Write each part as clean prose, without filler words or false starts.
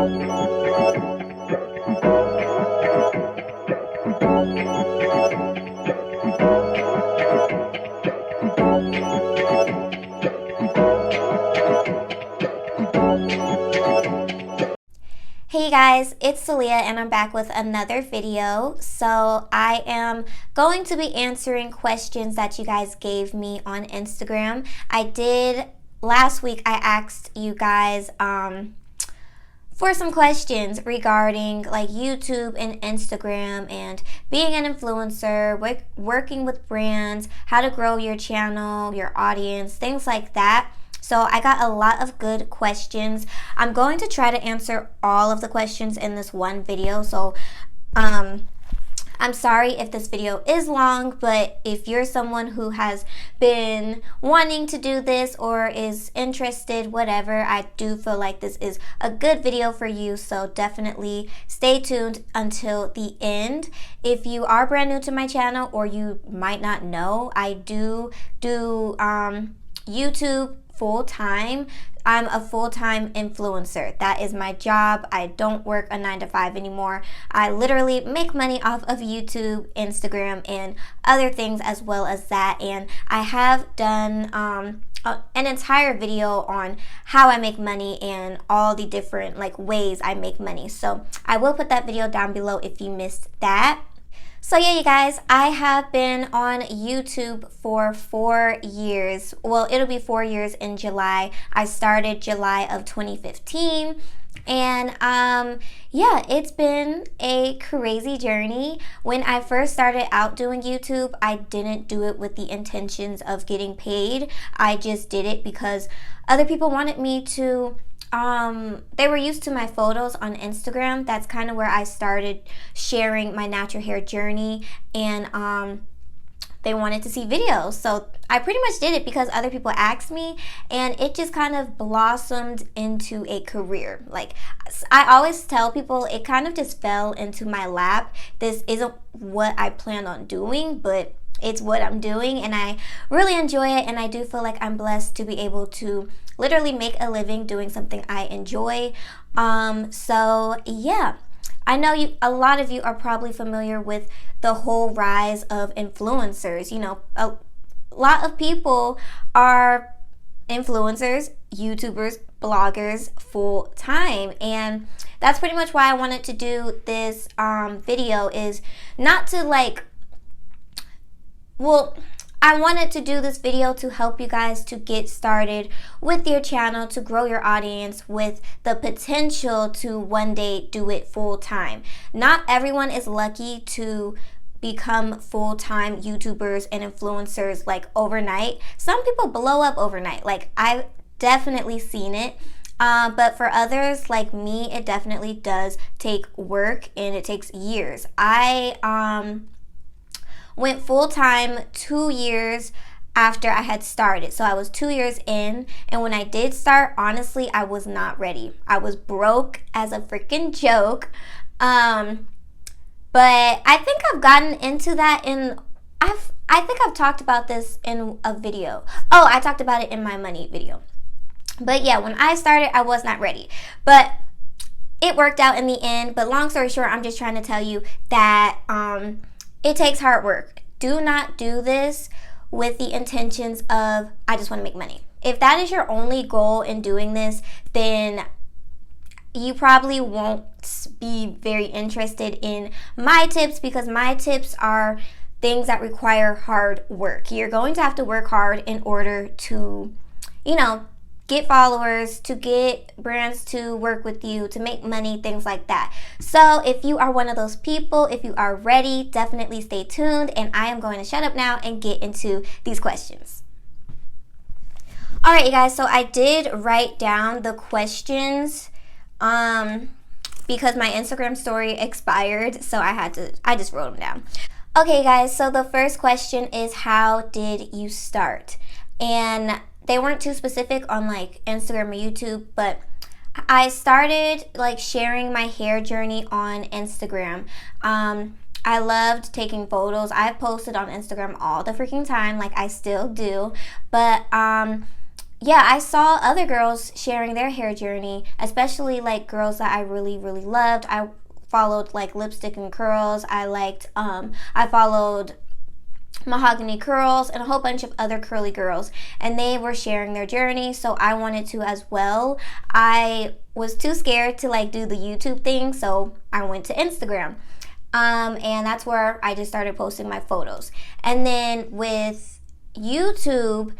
Hey guys, it's Caaliyah and I'm back with another video. So I am going to be answering questions that you guys gave me on Instagram. Last week I asked you guys for some questions regarding like YouTube and Instagram and being an influencer, working with brands, how to grow your channel, your audience, things like that. So I got a lot of good questions. I'm going to try to answer all of the questions in this one video. So I'm sorry if this video is long, but if you're someone who has been wanting to do this or is interested, whatever, I do feel like this is a good video for you. So definitely stay tuned until the end. If you are brand new to my channel or you might not know, I do YouTube full-time. I'm a full-time influencer. That is my job. I don't work a 9-to-5 anymore. I literally make money off of YouTube, Instagram, and other things as well as that. And I have done an entire video on how I make money and all the different ways I make money. So I will put that video down below if you missed that. So yeah, you guys, I have been on YouTube for 4 years. Well, it'll be 4 years in July. I started July of 2015. And yeah, it's been a crazy journey. When I first started out doing YouTube, I didn't do it with the intentions of getting paid. I just did it because other people wanted me to. They were used to my photos on Instagram. That's kind of where I started sharing my natural hair journey, and they wanted to see videos. So I pretty much did it because other people asked me, and it just kind of blossomed into a career. Like I always tell people, it kind of just fell into my lap. This isn't what I planned on doing, but it's what I'm doing, and I really enjoy it, and I do feel like I'm blessed to be able to literally make a living doing something I enjoy. So yeah, I know a lot of you are probably familiar with the whole rise of influencers. You know, a lot of people are influencers, YouTubers, bloggers full time, and that's pretty much why I wanted to do this video, is not to I wanted to do this video to help you guys to get started with your channel, to grow your audience with the potential to one day do it full time. Not everyone is lucky to become full-time YouTubers and influencers overnight. Some people blow up overnight. I've definitely seen it. But for others like me, it definitely does take work, and it takes years. I went full-time 2 years after I had started. So I was 2 years in, and when I did start, honestly, I was not ready. I was broke as a freaking joke. But I think I've gotten into that I think I've talked about this in a video. Oh, I talked about it in my money video. But yeah, when I started, I was not ready. But it worked out in the end. But long story short, I'm just trying to tell you that it takes hard work. Do not do this with the intentions of, I just want to make money. If that is your only goal in doing this, then you probably won't be very interested in my tips, because my tips are things that require hard work. You're going to have to work hard in order to, get followers, to get brands to work with you, to make money, things like that. So if you are one of those people, if you are ready, definitely stay tuned, and I am going to shut up now and get into these questions. Alright, you guys, so I did write down the questions because my Instagram story expired, so I just wrote them down. Okay, guys, so the first question is, how did you start? And they weren't too specific on Instagram or YouTube, but I started sharing my hair journey on Instagram. I loved taking photos. I've posted on Instagram all the freaking time, I still do. But yeah, I saw other girls sharing their hair journey, especially like girls that I really, really loved. I followed like Lipstick and Curls. I followed Mahogany Curls and a whole bunch of other curly girls, and they were sharing their journey, so I wanted to as well. I was too scared to like do the YouTube thing, so I went to Instagram. And that's where I just started posting my photos. And then with YouTube,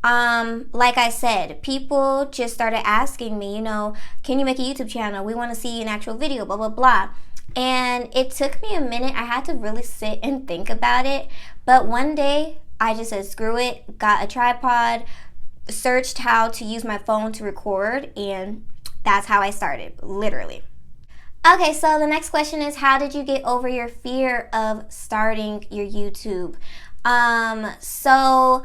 like I said, people just started asking me, can you make a YouTube channel? We want to see an actual video, blah, blah, blah. And it took me a minute. I had to really sit and think about it. But one day, I just said, screw it, got a tripod, searched how to use my phone to record, and that's how I started, literally. Okay, so the next question is, how did you get over your fear of starting your YouTube? So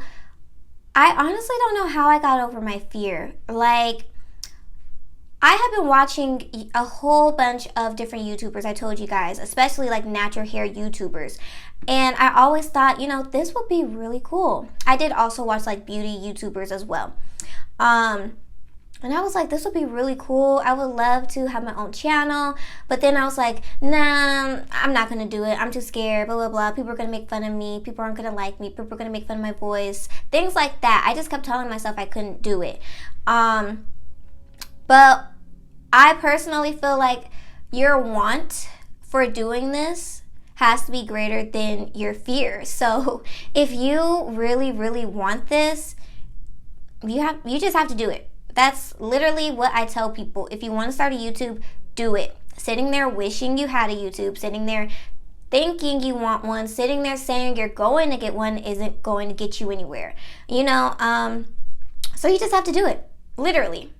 I honestly don't know how I got over my fear. Like, I have been watching a whole bunch of different YouTubers, I told you guys, especially like natural hair YouTubers. And I always thought, this would be really cool. I did also watch like beauty YouTubers as well. And I was like, this would be really cool. I would love to have my own channel. But then I was like, nah, I'm not going to do it. I'm too scared, blah, blah, blah. People are going to make fun of me. People aren't going to like me. People are going to make fun of my voice. Things like that. I just kept telling myself I couldn't do it. But I personally feel like your want for doing this has to be greater than your fear. So if you really, really want this, you just have to do it. That's literally what I tell people. If you want to start a YouTube, do it. Sitting there wishing you had a YouTube, sitting there thinking you want one, sitting there saying you're going to get one isn't going to get you anywhere. So you just have to do it, literally.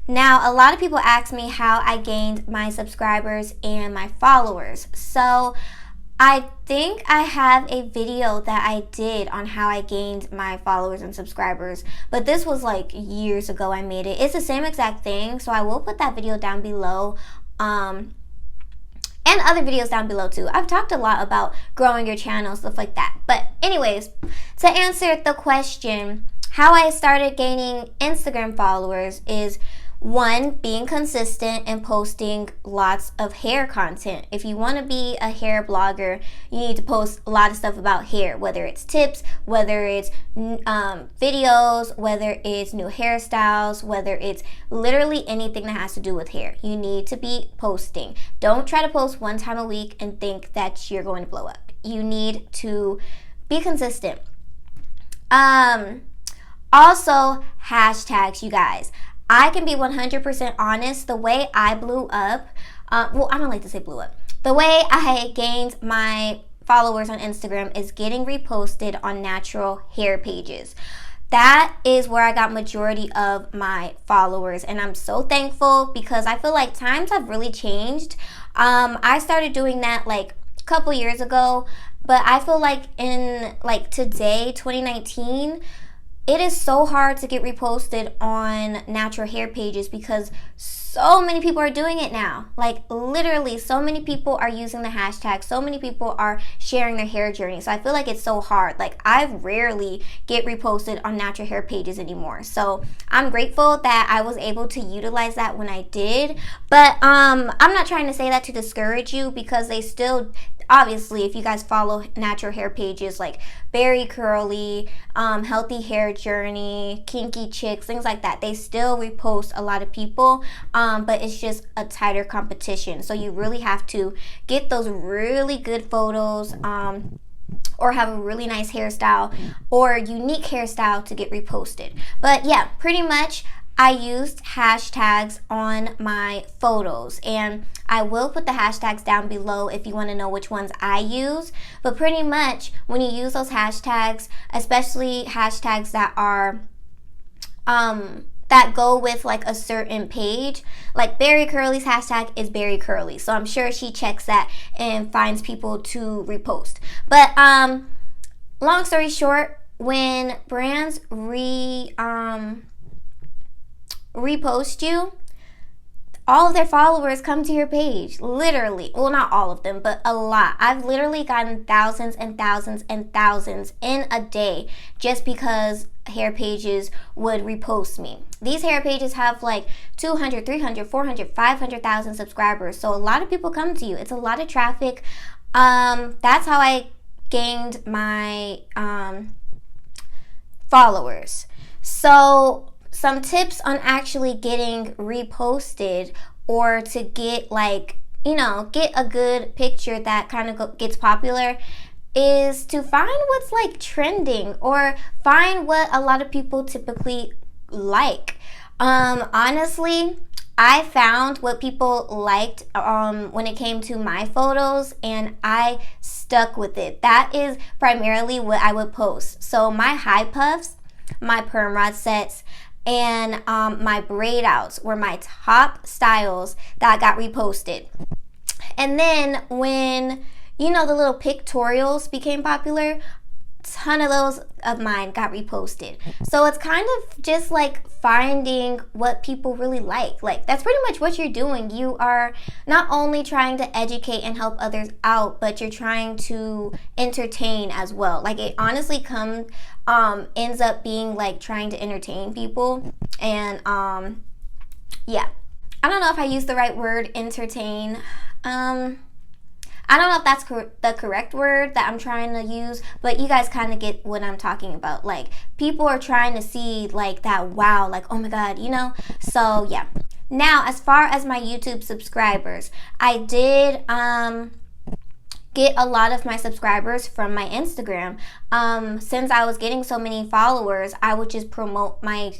Now, a lot of people ask me how I gained my subscribers and my followers. So I think I have a video that I did on how I gained my followers and subscribers, but this was like years ago I made it. It's the same exact thing, so I will put that video down below, and other videos down below too. I've talked a lot about growing your channel, stuff like that. But anyways, to answer the question, how I started gaining Instagram followers is, one, being consistent and posting lots of hair content. If you want to be a hair blogger, you need to post a lot of stuff about hair, whether it's tips, whether it's videos, whether it's new hairstyles, whether it's literally anything that has to do with hair. You need to be posting. Don't try to post one time a week and think that you're going to blow up. You need to be consistent. Also, hashtags, you guys. I can be 100% honest. The way I blew up, I don't like to say blew up. The way I gained my followers on Instagram is getting reposted on natural hair pages. That is where I got majority of my followers, and I'm so thankful because I feel like times have really changed. I started doing that like a couple years ago, but I feel like in like today, 2019, it is so hard to get reposted on natural hair pages because so many people are doing it now. Like literally so many people are using the hashtag. So many people are sharing their hair journey. So I feel like it's so hard. Like I rarely get reposted on natural hair pages anymore. So I'm grateful that I was able to utilize that when I did. But I'm not trying to say that to discourage you because they still, obviously, if you guys follow natural hair pages like Very Curly, Healthy Hair Journey, Kinky Chicks, things like that, they still repost a lot of people, but it's just a tighter competition. So you really have to get those really good photos, or have a really nice hairstyle or unique hairstyle to get reposted. But yeah, pretty much I used hashtags on my photos, and I will put the hashtags down below if you want to know which ones I use. But pretty much when you use those hashtags, especially hashtags that are that go with like a certain page, like Berry Curly's hashtag is Berry Curly, so I'm sure she checks that and finds people to repost. But long story short, when brands repost you, all of their followers come to your page. Literally. Well, not all of them, but a lot. I've literally gotten thousands and thousands and thousands in a day just because hair pages would repost me. These hair pages have like 200, 300, 400, 500,000 subscribers. So a lot of people come to you. It's a lot of traffic. That's how I gained my followers. So some tips on actually getting reposted or to get get a good picture that kind of gets popular is to find what's like trending or find what a lot of people typically like. Honestly, I found what people liked when it came to my photos, and I stuck with it. That is primarily what I would post. So my high puffs, my perm rod sets, and my braid outs were my top styles that got reposted. And then when the little pictorials became popular, a ton of those of mine got reposted. So it's kind of just like finding what people really like. Like, that's pretty much what you're doing. You are not only trying to educate and help others out, but you're trying to entertain as well. Like, it honestly ends up being like trying to entertain people. And yeah, I don't know if I used the right word, entertain. I don't know if that's the correct word that I'm trying to use, but you guys kind of get what I'm talking about. Like, people are trying to see like that wow, like, oh my god, So yeah. Now, as far as my YouTube subscribers, I did get a lot of my subscribers from my Instagram. Since I was getting so many followers, I would just promote my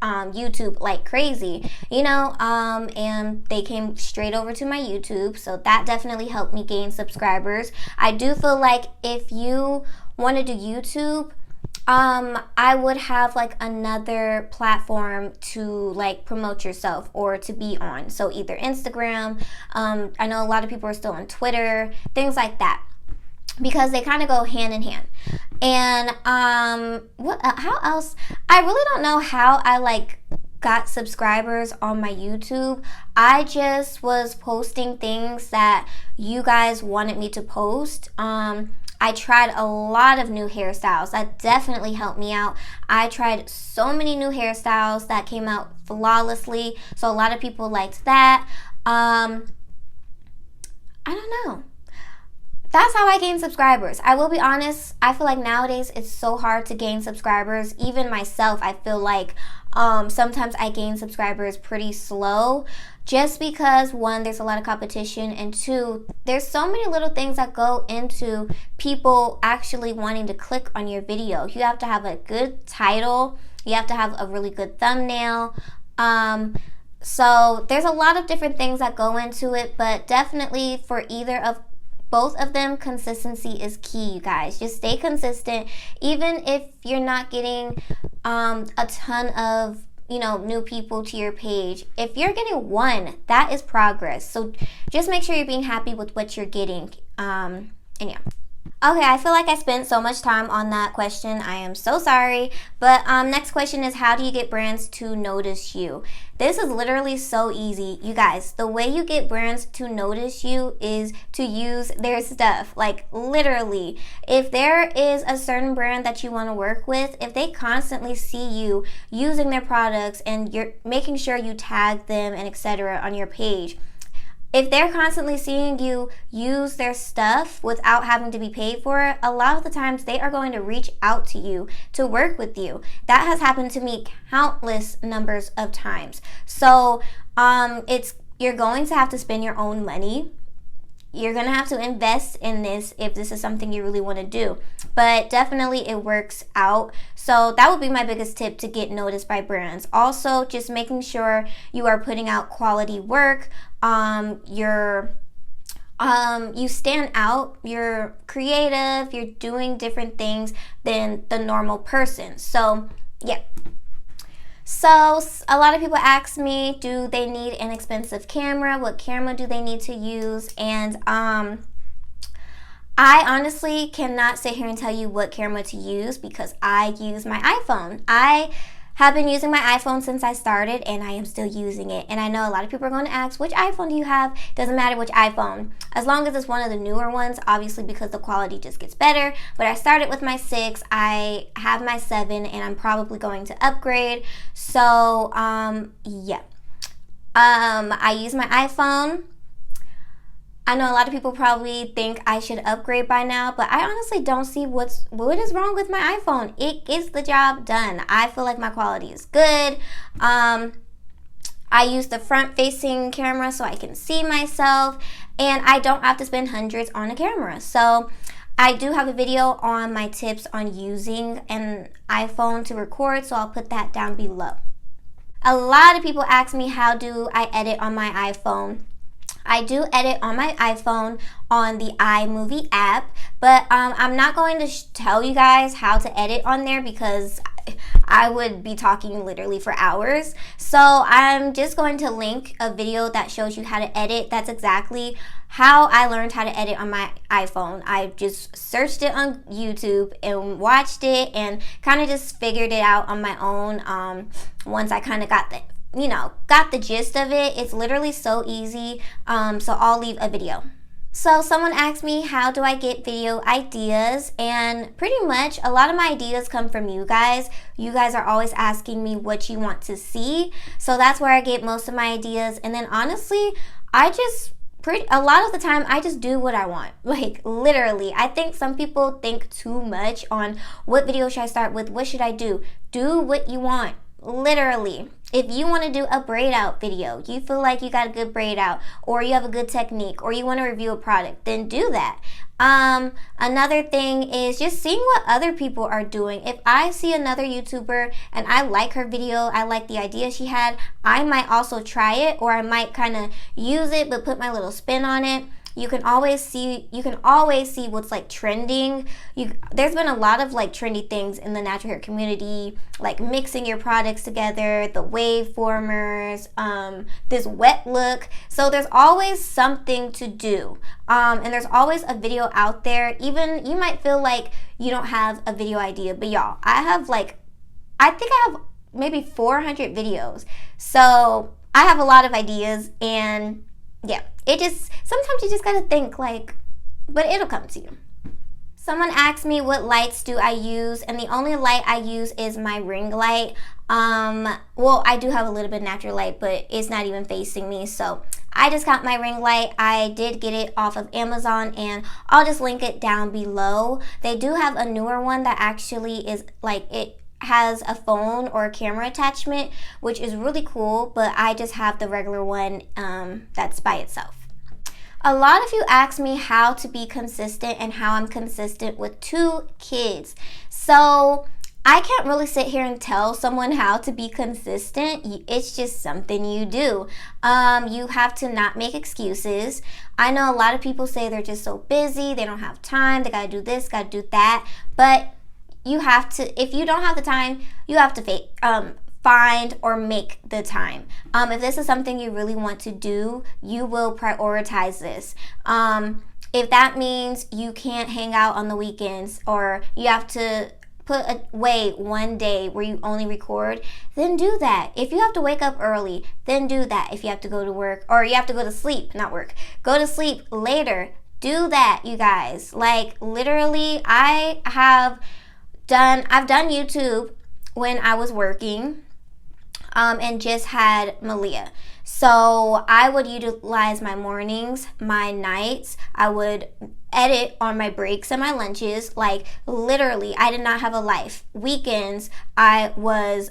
YouTube like crazy, and they came straight over to my YouTube. So that definitely helped me gain subscribers. I do feel like if you want to do YouTube, I would have like another platform to like promote yourself or to be on. So either Instagram, I know a lot of people are still on Twitter, things like that, because they kind of go hand in hand. And how else? I really don't know how I like got subscribers on my YouTube. I just was posting things that you guys wanted me to post. I tried a lot of new hairstyles. That definitely helped me out. I tried so many new hairstyles that came out flawlessly. So a lot of people liked that. I don't know. That's how I gain subscribers. I will be honest, I feel like nowadays it's so hard to gain subscribers. Even myself, I feel like sometimes I gain subscribers pretty slow, just because, one, there's a lot of competition, and two, there's so many little things that go into people actually wanting to click on your video. You have to have a good title, you have to have a really good thumbnail. So there's a lot of different things that go into it, but definitely for both of them, consistency is key, you guys. Just stay consistent. Even if you're not getting a ton of, new people to your page. If you're getting one, that is progress. So just make sure you're being happy with what you're getting. And yeah. Okay, I feel like I spent so much time on that question. I am so sorry. But next question is, how do you get brands to notice you? This is literally so easy. You guys, the way you get brands to notice you is to use their stuff. Like, literally, if there is a certain brand that you want to work with, if they constantly see you using their products and you're making sure you tag them and etc. on your page, if they're constantly seeing you use their stuff without having to be paid for it, a lot of the times they are going to reach out to you to work with you. That has happened to me countless numbers of times. So you're going to have to spend your own money. You're going to have to invest in this if this is something you really want to do. But definitely it works out. So that would be my biggest tip to get noticed by brands. Also, just making sure you are putting out quality work. You stand out, you're creative, you're doing different things than the normal person. So, yeah. So a lot of people ask me, do they need an expensive camera? What camera do they need to use? And I honestly cannot sit here and tell you what camera to use because I use my iPhone. I have been using my iPhone since I started, and I am still using it. And I know a lot of people are going to ask, which iPhone do you have? Doesn't matter which iPhone, as long as it's one of the newer ones, obviously, because the quality just gets better. But I started with my 6, I have my 7, and I'm probably going to upgrade. So yeah, I use my iPhone. I know a lot of people probably think I should upgrade by now, but I honestly don't see what is wrong with my iPhone. It gets the job done. I feel like my quality is good. I use the front-facing camera so I can see myself, and I don't have to spend hundreds on a camera. So I do have a video on my tips on using an iPhone to record, so I'll put that down below. A lot of people ask me, how do I edit on my iPhone? I do edit on my iPhone on the iMovie app, but I'm not going to tell you guys how to edit on there because I would be talking literally for hours. So I'm just going to link a video that shows you how to edit. That's exactly how I learned how to edit on my iPhone. I just searched it on YouTube and watched it and kind of just figured it out on my own once I kind of got the gist of it. It's literally so easy. So I'll leave a video. So someone asked me, how do I get video ideas? And pretty much a lot of my ideas come from you guys. You guys are always asking me what you want to see. So that's where I get most of my ideas. And then honestly, a lot of the time I just do what I want. Like literally, I think some people think too much on what video should I start with, what should I do? Do what you want. Literally, if you want to do a braid out video, you feel like you got a good braid out, or you have a good technique, or you want to review a product, then do that. Another thing is just seeing what other people are doing. If I see another YouTuber and I like her video, I like the idea she had, I might also try it, or I might kind of use it but put my little spin on it. You can always see what's like trending. There's been a lot of like trendy things in the natural hair community, like mixing your products together, the wave formers, this wet look. So there's always something to do, and there's always a video out there. Even you might feel like you don't have a video idea, but y'all, I think I have maybe 400 videos. So I have a lot of ideas, and yeah, sometimes you just gotta think, but it'll come to you. Someone asked me what lights do I use, and the only light I use is my ring light. Well, I do have a little bit of natural light, but it's not even facing me, so I just got my ring light. I did get it off of Amazon, and I'll just link it down below. They do have a newer one that actually is it has a phone or a camera attachment, which is really cool, but I just have the regular one that's by itself. A lot of you ask me how to be consistent and how I'm consistent with 2 kids. So I can't really sit here and tell someone how to be consistent. It's just something you do. You have to not make excuses. I know a lot of people say they're just so busy, they don't have time, they gotta do this, gotta do that, but you have to, if you don't have the time, you have to find or make the time. If this is something you really want to do, you will prioritize this. If that means you can't hang out on the weekends, or you have to put away one day where you only record, then do that. If you have to wake up early, then do that. If you have to go to work, or you have to go to sleep, not work, go to sleep later, do that, you guys. Like literally, I've done YouTube when I was working, and just had Caaliyah. So I would utilize my mornings, my nights. I would edit on my breaks and my lunches. Like literally, I did not have a life. Weekends, I was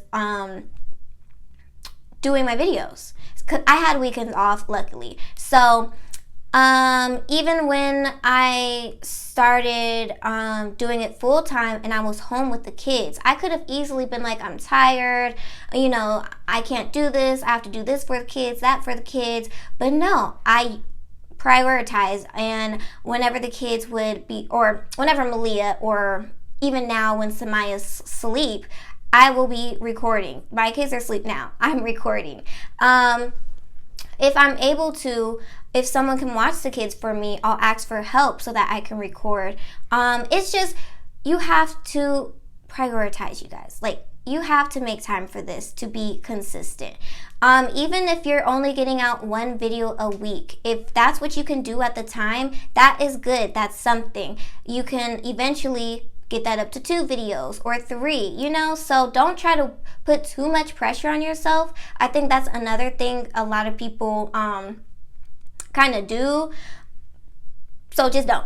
doing my videos. I had weekends off, luckily. So even when I started doing it full time and I was home with the kids, I could have easily been like, I'm tired, I can't do this, I have to do this for the kids, that for the kids. But no, I prioritize, and whenever the kids would be, or whenever Caaliyah, or even now when Samaya's sleep, I will be recording. My kids are asleep now, I'm recording. If I'm able to, if someone can watch the kids for me, I'll ask for help so that I can record. It's just, you have to prioritize, you guys. Like, you have to make time for this to be consistent. Even if you're only getting out one video a week, if that's what you can do at the time, that is good. That's something. You can eventually get that up to 2 videos or 3, you know? So don't try to put too much pressure on yourself. I think that's another thing a lot of people kind of do. So just don't.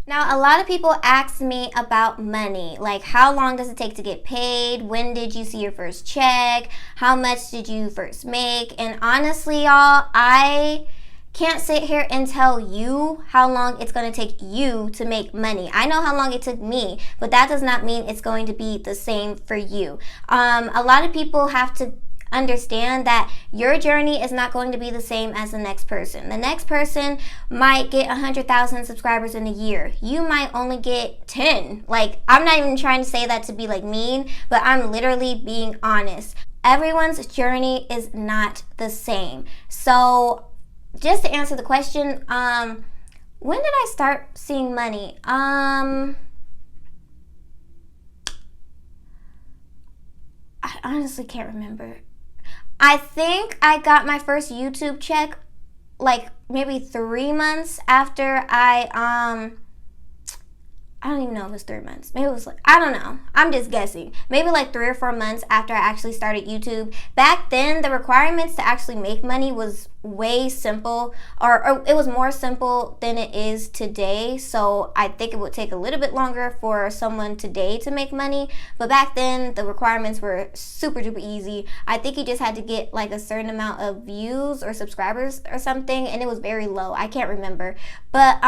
Now, a lot of people ask me about money, like how long does it take to get paid? When did you see your first check? How much did you first make? And honestly, y'all, I can't sit here and tell you how long it's going to take you to make money. I know how long it took me, but that does not mean it's going to be the same for you. A lot of people have to understand that your journey is not going to be the same as the next person. The next person might get 100,000 subscribers in a year. You might only get 10. Like, I'm not even trying to say that to be like mean, but I'm literally being honest. Everyone's journey is not the same. So just to answer the question, when did I start seeing money? I honestly can't remember. I think I got my first YouTube check like maybe 3 months after I don't even know if it was 3 months. Maybe it was like, I don't know. I'm just guessing. Maybe like 3 or 4 months after I actually started YouTube. Back then, the requirements to actually make money was way simple, or it was more simple than it is today. So I think it would take a little bit longer for someone today to make money. But back then, the requirements were super duper easy. I think you just had to get like a certain amount of views or subscribers or something, and it was very low. I can't remember. But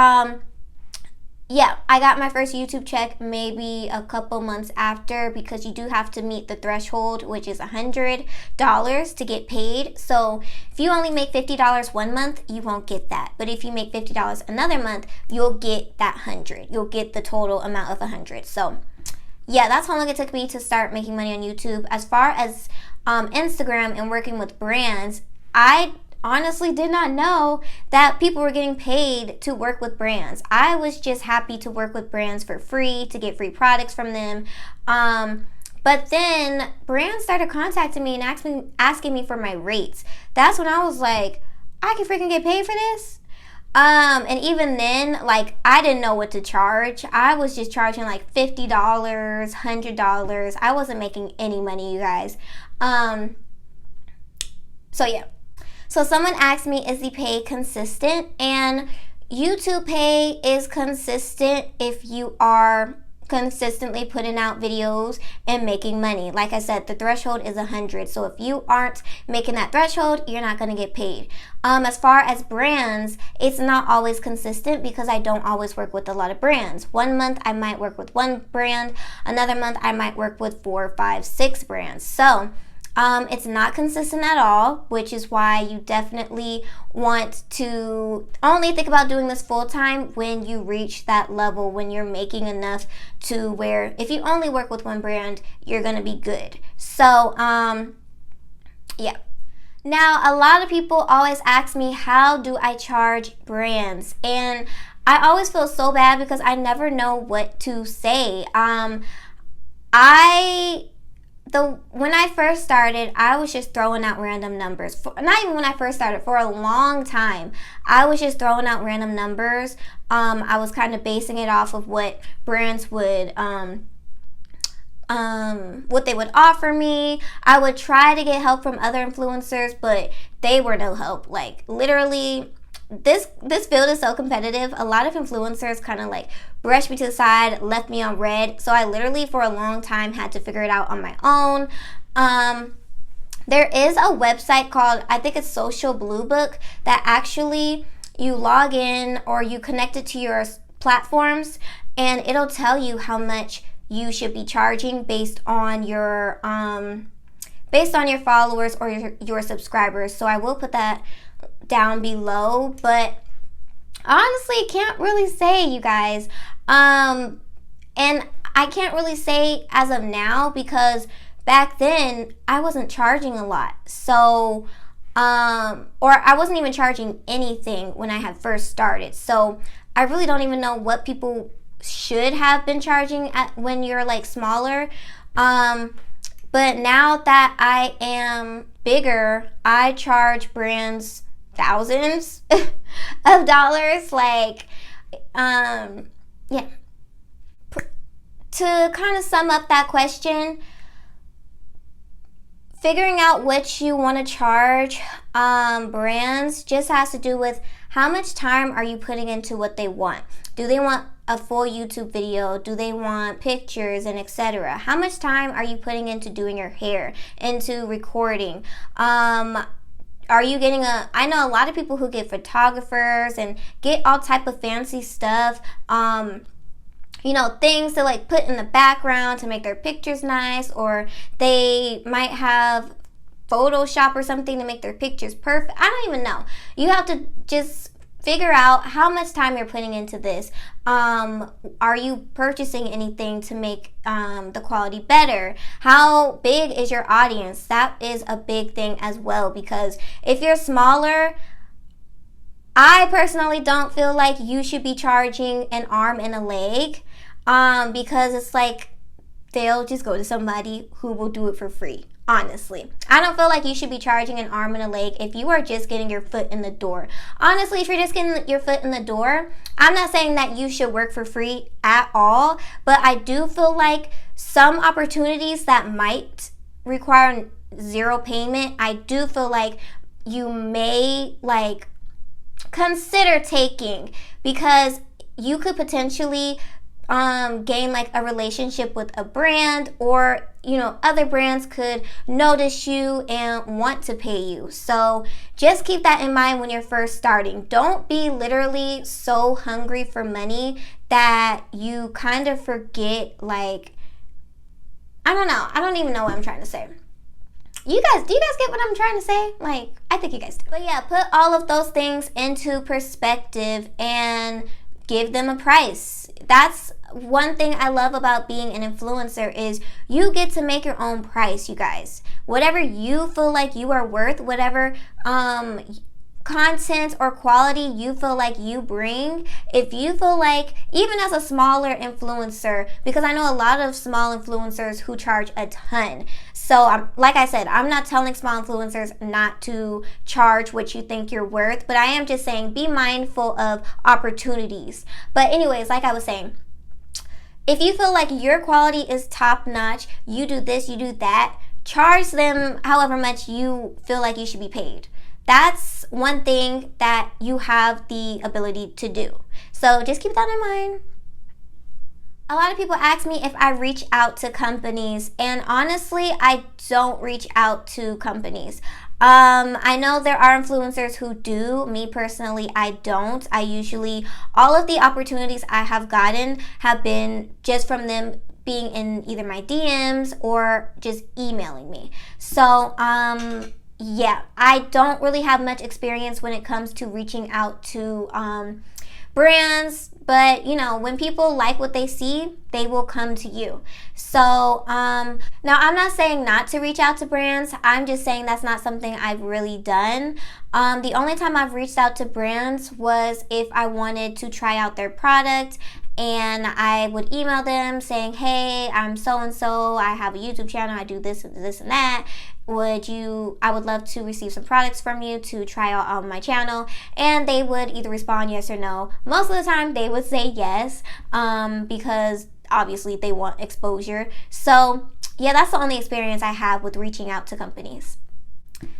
yeah, I got my first YouTube check maybe a couple months after, because you do have to meet the threshold, which is $100 to get paid. So if you only make $50 one month, you won't get that. But if you make $50 another month, you'll get that 100. You'll get the total amount of 100. So yeah, that's how long it took me to start making money on YouTube. As far as Instagram and working with brands, I honestly did not know that people were getting paid to work with brands. I was just happy to work with brands for free, to get free products from them. But then brands started contacting me and asking me for my rates. That's when I was like, I can freaking get paid for this? And even then, like, I didn't know what to charge. I was just charging like $50, $100. I wasn't making any money, you guys. So yeah. So someone asked me, is the pay consistent? And YouTube pay is consistent if you are consistently putting out videos and making money. Like I said, the threshold is 100. So if you aren't making that threshold, you're not going to get paid. As far as brands, it's not always consistent because I don't always work with a lot of brands. 1 month I might work with one brand. Another month I might work with 4, 5, 6 brands. So it's not consistent at all, which is why you definitely want to only think about doing this full time when you reach that level, when you're making enough to where if you only work with one brand, you're going to be good. So, yeah. Now, a lot of people always ask me, how do I charge brands? And I always feel so bad because I never know what to say. When I first started, I was just throwing out random numbers. Not even when I first started, for a long time, I was just throwing out random numbers. I was kind of basing it off of what brands would, what they would offer me. I would try to get help from other influencers, but they were no help. Like, literally, this field is so competitive. A lot of influencers kind of like brushed me to the side, left me on red. So I literally for a long time had to figure it out on my own. There is a website called, I think it's Social Blue Book, that actually you log in or you connect it to your platforms and it'll tell you how much you should be charging based on your followers or your subscribers. So I will put that down below, but honestly can't really say, you guys, and I can't really say as of now because back then I wasn't charging a lot, so or I wasn't even charging anything when I had first started, so I really don't even know what people should have been charging at when you're like smaller. But now that I am bigger, I charge brands thousands of dollars. Like, yeah. To kind of sum up that question, figuring out what you want to charge brands just has to do with how much time are you putting into what they want. Do they want a full YouTube video? Do they want pictures and etc.? How much time are you putting into doing your hair, into recording? Are you getting I know a lot of people who get photographers and get all type of fancy stuff, things to like put in the background to make their pictures nice, or they might have Photoshop or something to make their pictures perfect. I don't even know. You have to just figure out how much time you're putting into this. Are you purchasing anything to make the quality better? How big is your audience? That is a big thing as well, because if you're smaller, I personally don't feel like you should be charging an arm and a leg, because it's like they'll just go to somebody who will do it for free. Honestly, I don't feel like you should be charging an arm and a leg if you are just getting your foot in the door. Honestly, if you're just getting your foot in the door, I'm not saying that you should work for free at all, but I do feel like some opportunities that might require zero payment, I do feel like you may like consider taking, because you could potentially gain like a relationship with a brand, or other brands could notice you and want to pay you. So just keep that in mind when you're first starting. Don't be literally so hungry for money that you kind of forget, like, I don't even know what I'm trying to say. Do you guys get what I'm trying to say? Like, I think you guys do. But yeah, put all of those things into perspective and give them a price. That's one thing I love about being an influencer, is you get to make your own price, you guys. Whatever you feel like you are worth, whatever content or quality you feel like you bring, if you feel like, even as a smaller influencer, because I know a lot of small influencers who charge a ton. So like I said, I'm not telling small influencers not to charge what you think you're worth, but I am just saying be mindful of opportunities. But anyways, like I was saying, if you feel like your quality is top notch, you do this, you do that, charge them however much you feel like you should be paid. That's one thing that you have the ability to do. So just keep that in mind. A lot of people ask me if I reach out to companies, and honestly, I don't reach out to companies. I know there are influencers who do. Me personally, I don't. All of the opportunities I have gotten have been just from them being in either my DMs or just emailing me. So, yeah, I don't really have much experience when it comes to reaching out to brands, but when people like what they see, they will come to you. So now I'm not saying not to reach out to brands. I'm just saying that's not something I've really done. The only time I've reached out to brands was if I wanted to try out their product, and I would email them saying, hey, I'm so-and-so, I have a YouTube channel, I do this and this and that. I would love to receive some products from you to try out on my channel. And they would either respond yes or no. Most of the time they would say yes, because obviously they want exposure. So yeah, that's the only experience I have with reaching out to companies.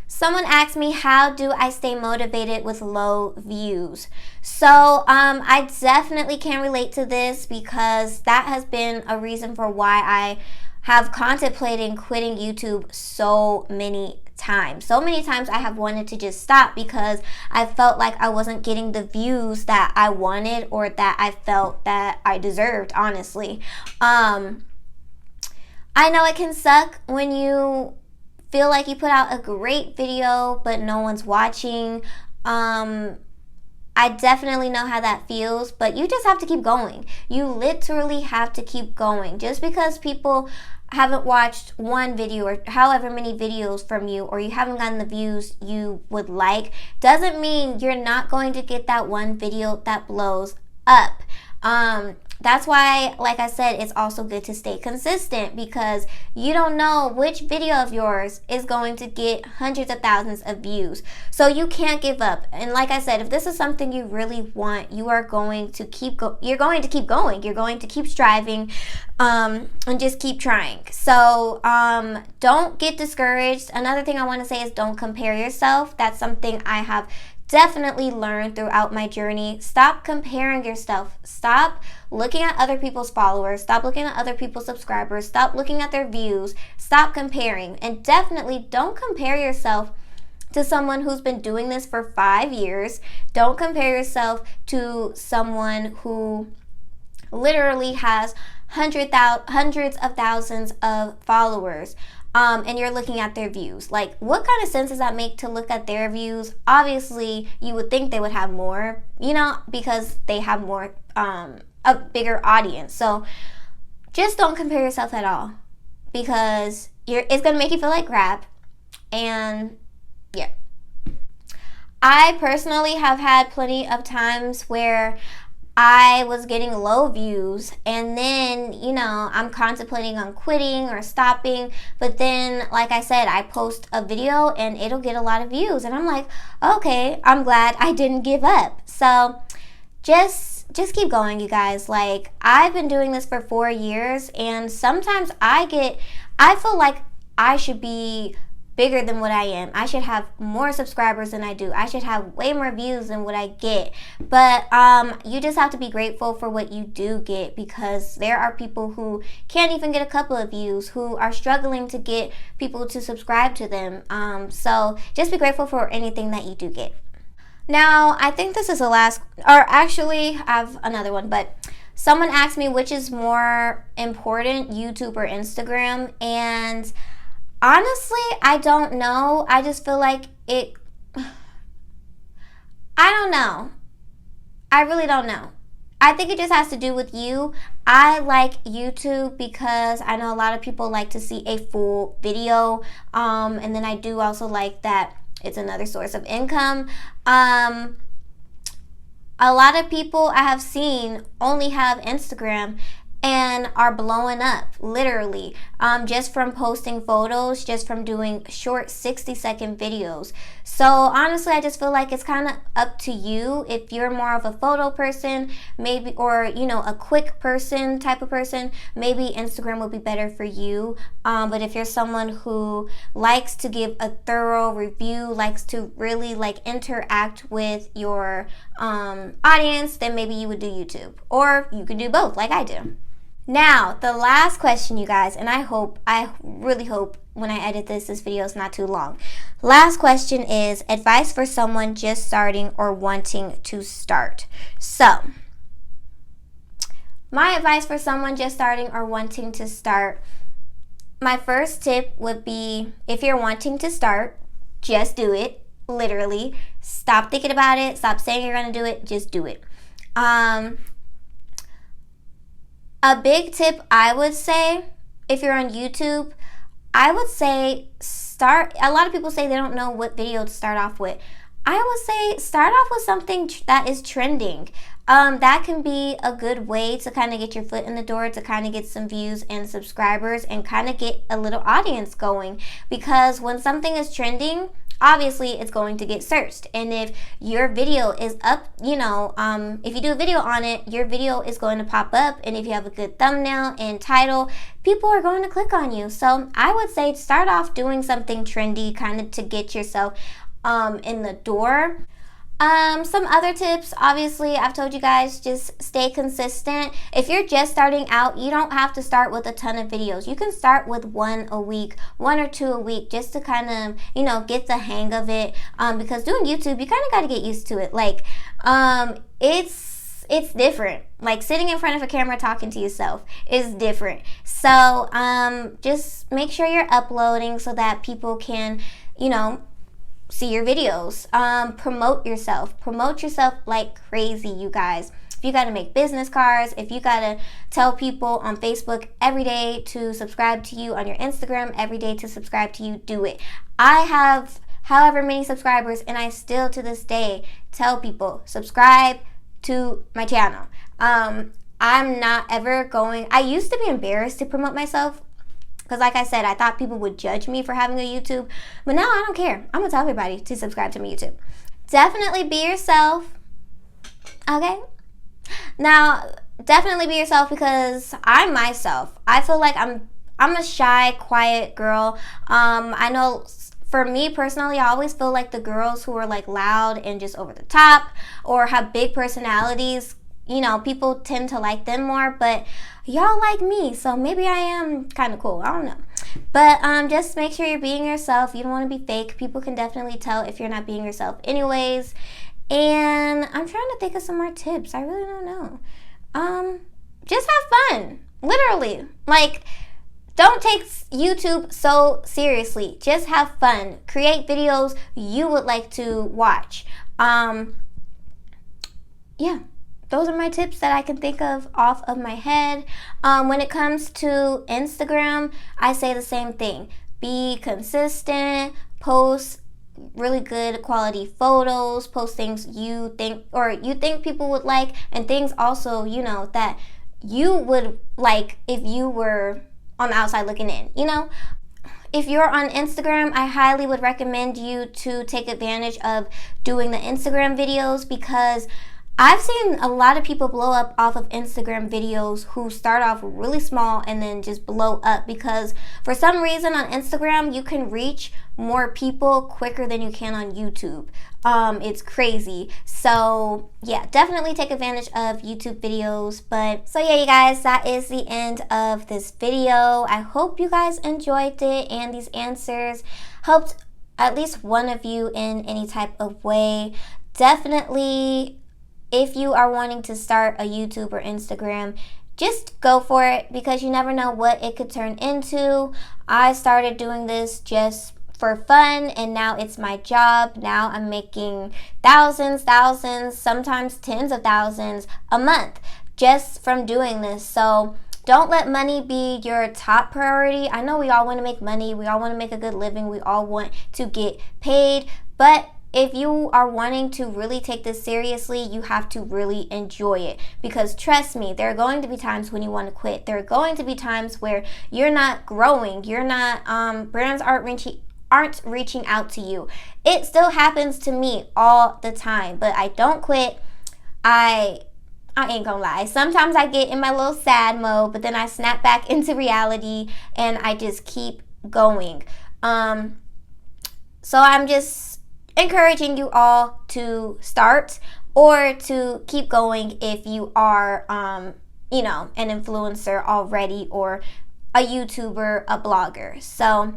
Someone asked me, how do I stay motivated with low views? So I definitely can relate to this, because that has been a reason for why I have contemplated quitting YouTube so many times. So many times I have wanted to just stop, because I felt like I wasn't getting the views that I wanted, or that I felt that I deserved, honestly. I know it can suck when you feel like you put out a great video but no one's watching. I definitely know how that feels, but you just have to keep going. You literally have to keep going. Just because people haven't watched one video or however many videos from you, or you haven't gotten the views you would like, doesn't mean you're not going to get that one video that blows up. That's why, like I said, it's also good to stay consistent, because you don't know which video of yours is going to get hundreds of thousands of views. So you can't give up. And like I said, if this is something you really want, you are going to keep you're going to keep going. You're going to keep striving, and just keep trying. So don't get discouraged. Another thing I want to say is don't compare yourself. That's something I have definitely learned throughout my journey. Stop comparing yourself. Stop looking at other people's followers. Stop looking at other people's subscribers. Stop looking at their views. Stop comparing. And definitely don't compare yourself to someone who's been doing this for 5 years. Don't compare yourself to someone who literally has hundreds of thousands of followers. And you're looking at their views. Like, what kind of sense does that make to look at their views? Obviously, you would think they would have more, because they have more, a bigger audience. So just don't compare yourself at all, because it's going to make you feel like crap. And yeah. I personally have had plenty of times where I was getting low views, and then, I'm contemplating on quitting or stopping, but then, like I said, I post a video and it'll get a lot of views, and I'm like, okay, I'm glad I didn't give up. So just keep going, you guys. Like, I've been doing this for 4 years, and sometimes I feel like I should be bigger than what I am. I should have more subscribers than I do. I should have way more views than what I get. But you just have to be grateful for what you do get, because there are people who can't even get a couple of views, who are struggling to get people to subscribe to them. So just be grateful for anything that you do get. Now, I think this is the last, or actually I have another one, but someone asked me which is more important, YouTube or Instagram, and honestly, I don't know. I just feel like I don't know. I really don't know. I think it just has to do with you. I like YouTube because I know a lot of people like to see a full video. And then I do also like that it's another source of income. A lot of people I have seen only have Instagram and are blowing up, literally, just from posting photos, just from doing short 60-second videos. So honestly, I just feel like it's kind of up to you. If you're more of a photo person, maybe, or a quick person type of person, maybe Instagram would be better for you. But if you're someone who likes to give a thorough review, likes to really interact with your audience, then maybe you would do YouTube, or you could do both like I do. Now, the last question, you guys, and I really hope when I edit this video is not too long. Last question is advice for someone just starting or wanting to start. So, my advice for someone just starting or wanting to start, my first tip would be, if you're wanting to start, just do it, literally. Stop thinking about it. Stop saying you're going to do it. Just do it. A big tip I would say, if you're on YouTube, I would say a lot of people say they don't know what video to start off with. I would say start off with something that is trending. That can be a good way to kind of get your foot in the door, to kind of get some views and subscribers and kind of get a little audience going. Because when something is trending, obviously it's going to get searched, and if your video is up, if you do a video on it, your video is going to pop up, and if you have a good thumbnail and title, people are going to click on you. So I would say start off doing something trendy, kind of to get yourself in the door. Some other tips, obviously, I've told you guys, just stay consistent. If you're just starting out, you don't have to start with a ton of videos. You can start with one a week, 1 or 2 a week, just to kind of, get the hang of it. Because doing YouTube, you kind of got to get used to it. Like, it's different. Like, sitting in front of a camera talking to yourself is different. So, just make sure you're uploading so that people can, see your videos. Promote yourself like crazy, you guys. If you got to make business cards, if you got to tell people on Facebook every day to subscribe to you, on your Instagram every day to subscribe to you, do it. I have however many subscribers, and I still to this day tell people subscribe, to my channel. I'm not ever going, I used to be embarrassed to promote myself because like I said, I thought people would judge me for having a YouTube, but now I don't care. I'm gonna tell everybody to subscribe to my YouTube. Definitely be yourself, okay? Now, definitely be yourself because I'm myself. I feel like I'm a shy, quiet girl. I know for me personally, I always feel like the girls who are like loud and just over the top or have big personalities, you know, people tend to like them more, but y'all like me, so maybe I am kind of cool. I don't know. But just make sure you're being yourself. You don't want to be fake. People can definitely tell if you're not being yourself anyways. And I'm trying to think of some more tips. I really don't know. Just have fun. Literally. Like, don't take YouTube so seriously. Just have fun. Create videos you would like to watch. Yeah. Those are my tips that I can think of off of my head. When it comes to Instagram, I say the same thing. Be consistent, post really good quality photos, post things you think people would like, and things also, you know, that you would like if you were on the outside looking in, you know? If you're on Instagram, I highly would recommend you to take advantage of doing the Instagram videos because I've seen a lot of people blow up off of Instagram videos who start off really small and then just blow up because for some reason on Instagram you can reach more people quicker than you can on YouTube. It's crazy. So yeah, definitely take advantage of YouTube videos. But so yeah, you guys, that is the end of this video. I hope you guys enjoyed it and these answers helped at least one of you in any type of way. Definitely, if you are wanting to start a YouTube or Instagram, just go for it because you never know what it could turn into. I started doing this just for fun and now it's my job. Now I'm making thousands, sometimes tens of thousands a month just from doing this. So don't let money be your top priority. I know we all want to make money. We all want to make a good living. We all want to get paid. But if you are wanting to really take this seriously, you have to really enjoy it. Because trust me, there are going to be times when you want to quit. There are going to be times where you're not growing. You're not, brands aren't reaching out to you. It still happens to me all the time, but I don't quit. I ain't gonna lie. Sometimes I get in my little sad mode, but then I snap back into reality and I just keep going. So I'm just encouraging you all to start or to keep going if you are, you know, an influencer already or a YouTuber, a blogger. So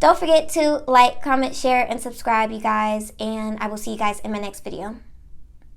don't forget to like, comment, share, and subscribe, you guys, and I will see you guys in my next video.